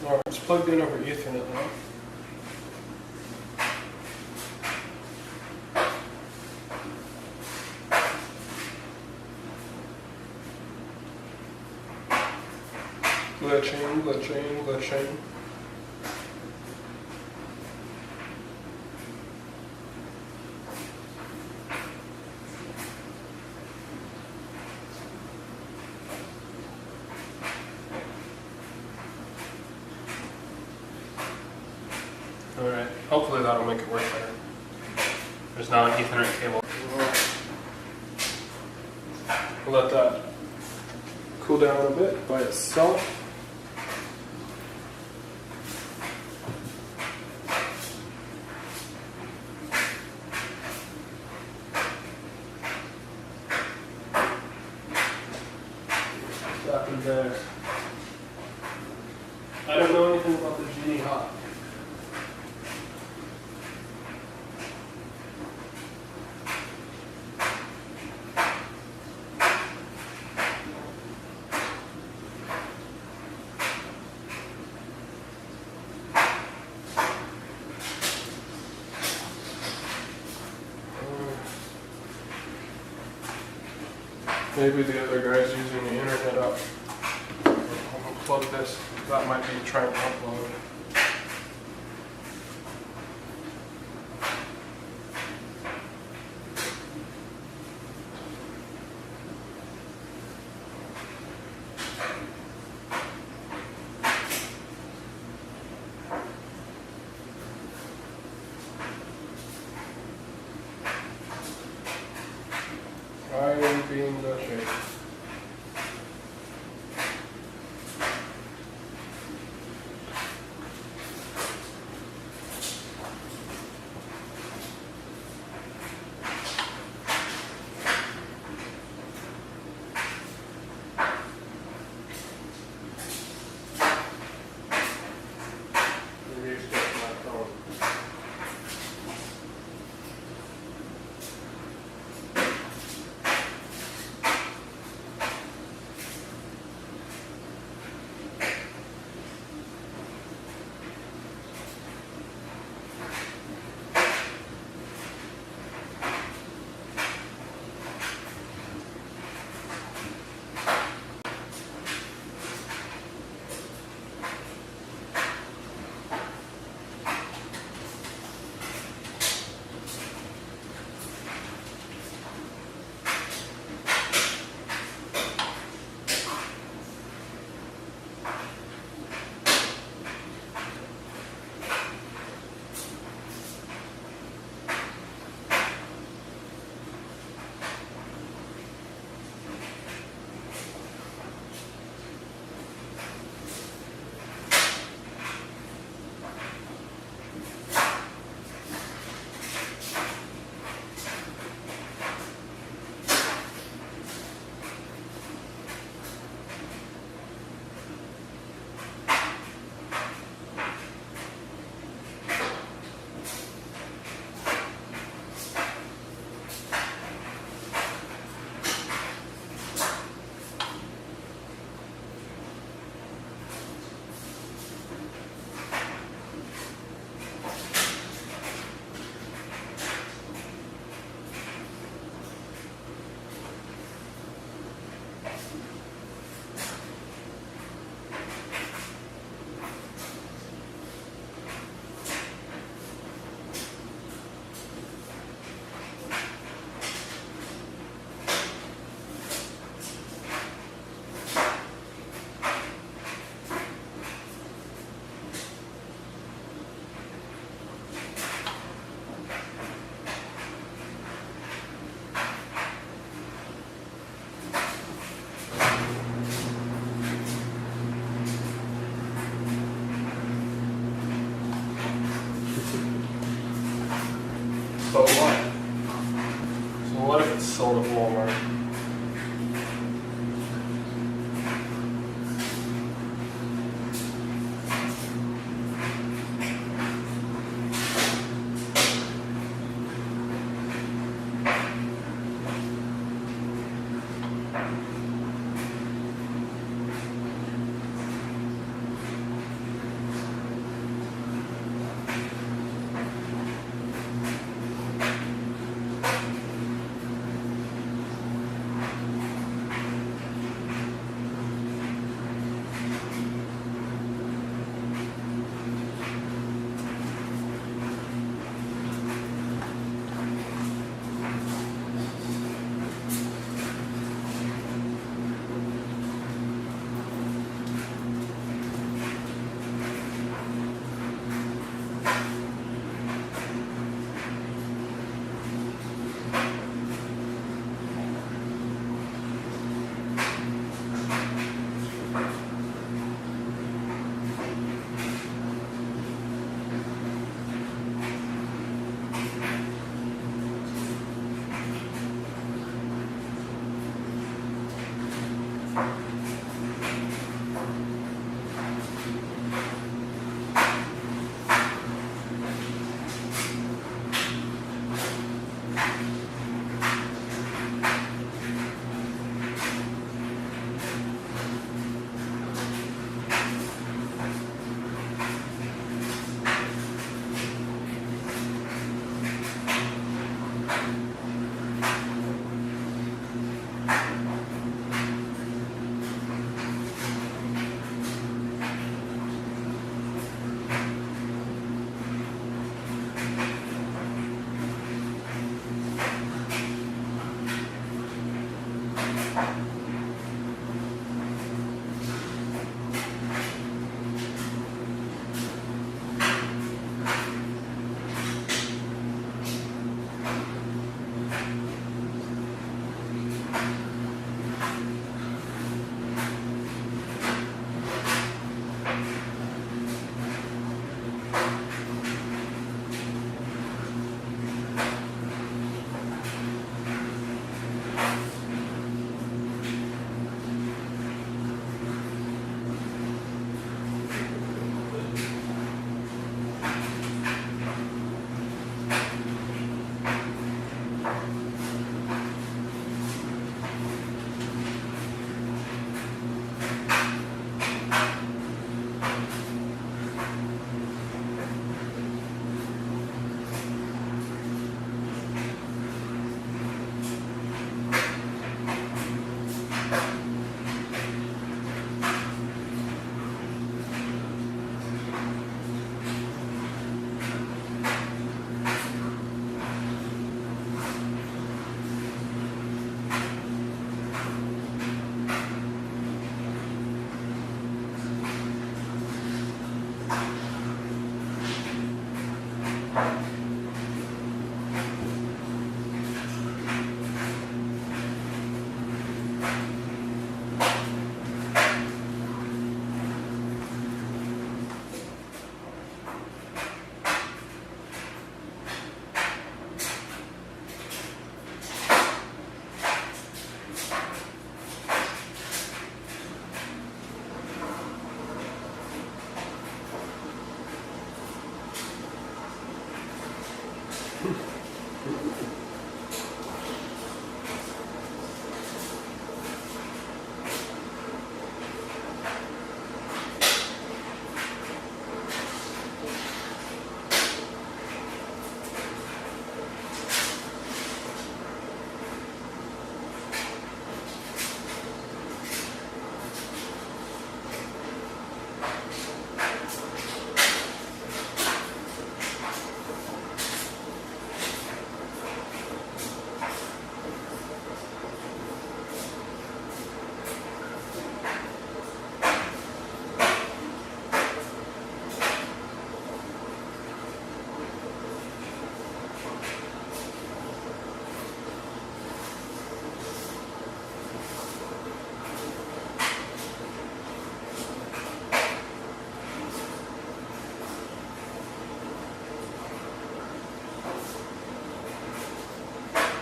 Alright, it's plugged in over Ethernet now. Glitching. Alright, hopefully that'll make it work better. There's now an Ethernet cable. We'll let that cool down a bit by itself. Back in there. I don't know anything about the Genie Hot. Maybe the other guy's using the internet up. I'll plug this. That might be trying to upload. I am being no shape. Restart my phone. So what? So what if it's sold at Walmart?